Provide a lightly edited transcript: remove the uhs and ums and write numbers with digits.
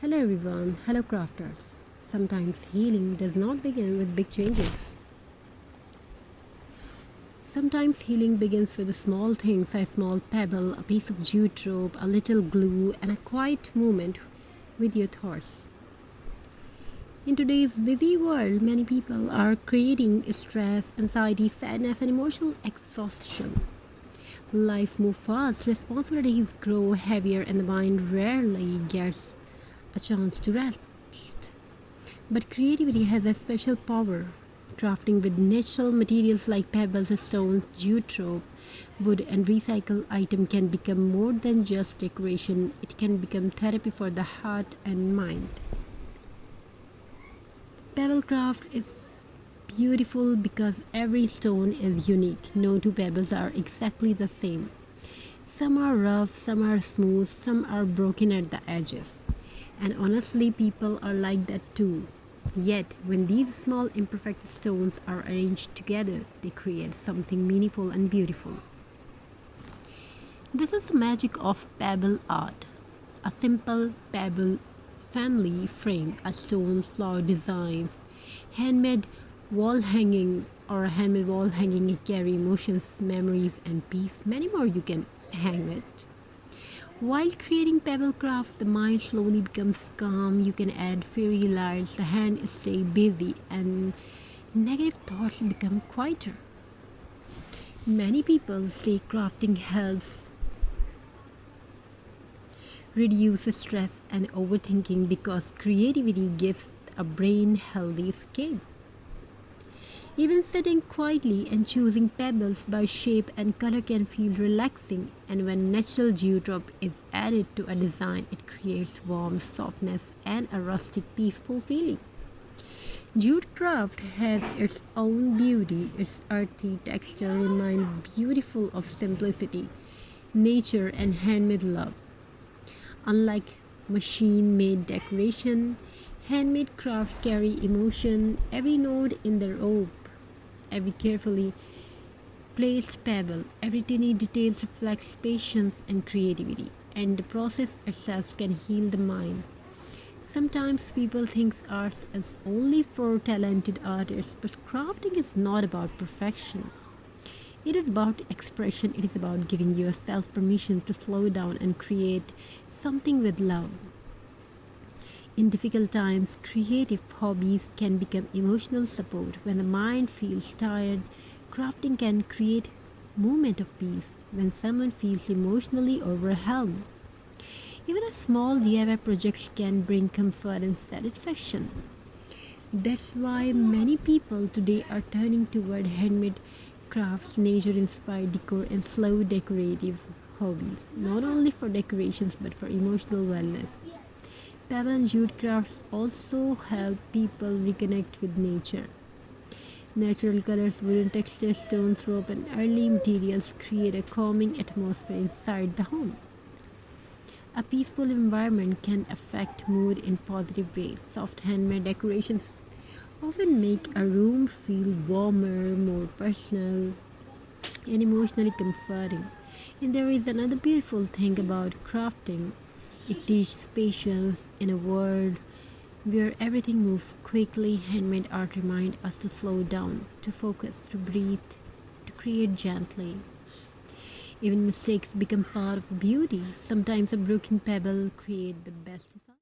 Hello everyone, hello crafters. Sometimes healing does not begin with big changes. Sometimes healing begins with the small things, a small pebble, a piece of jute rope, a little glue, and a quiet moment with your thoughts. In today's busy world, many people are creating stress, anxiety, sadness, and emotional exhaustion. Life moves fast, responsibilities grow heavier, and the mind rarely gets a chance to rest. But creativity has a special power. Crafting with natural materials like pebbles, stones, jute rope, wood, and recycled items can become more than just decoration. It can become therapy for the heart and mind. Pebble craft is beautiful because every stone is unique. No two pebbles are exactly the same. Some are rough, some are smooth, some are broken at the edges. And honestly, people are like that too. Yet, when these small imperfect stones are arranged together, they create something meaningful and beautiful. This is the magic of pebble art. A simple pebble family frame, a stone flower designs, handmade wall hanging or a handmade wall hanging carry emotions, memories and peace. Many more you can hang it. While creating pebble craft, the mind slowly becomes calm. You can add fairy lights, the hand stay busy, and negative thoughts become quieter. Many people say crafting helps reduce stress and overthinking because creativity gives a brain healthy escape. Even sitting quietly and choosing pebbles by shape and color can feel relaxing, and when natural dewdrop is added to a design, it creates warmth, softness, and a rustic, peaceful feeling. Jute craft has its own beauty. Its earthy texture reminds beautiful of simplicity, nature, and handmade love. Unlike machine-made decoration, handmade crafts carry emotion. Every node in the rope, every carefully placed pebble, every tiny detail reflects patience and creativity, and the process itself can heal the mind. Sometimes people think art is only for talented artists, but crafting is not about perfection. It is about expression, it is about giving yourself permission to slow down and create something with love. In difficult times, creative hobbies can become emotional support. When the mind feels tired, crafting can create moment of peace. When someone feels emotionally overwhelmed, even a small DIY project can bring comfort and satisfaction. That's why many people today are turning toward handmade crafts, nature-inspired decor, and slow decorative hobbies, not only for decorations but for emotional wellness. Pebble and jute crafts also help people reconnect with nature. Natural colors, wooden textures, stones, rope, and early materials create a calming atmosphere inside the home. A peaceful environment can affect mood in positive ways. Soft handmade decorations often make a room feel warmer, more personal, and emotionally comforting. And there is another beautiful thing about crafting. It teaches patience in a world where everything moves quickly. Handmade art reminds us to slow down, to focus, to breathe, to create gently. Even mistakes become part of the beauty. Sometimes a broken pebble creates the best design.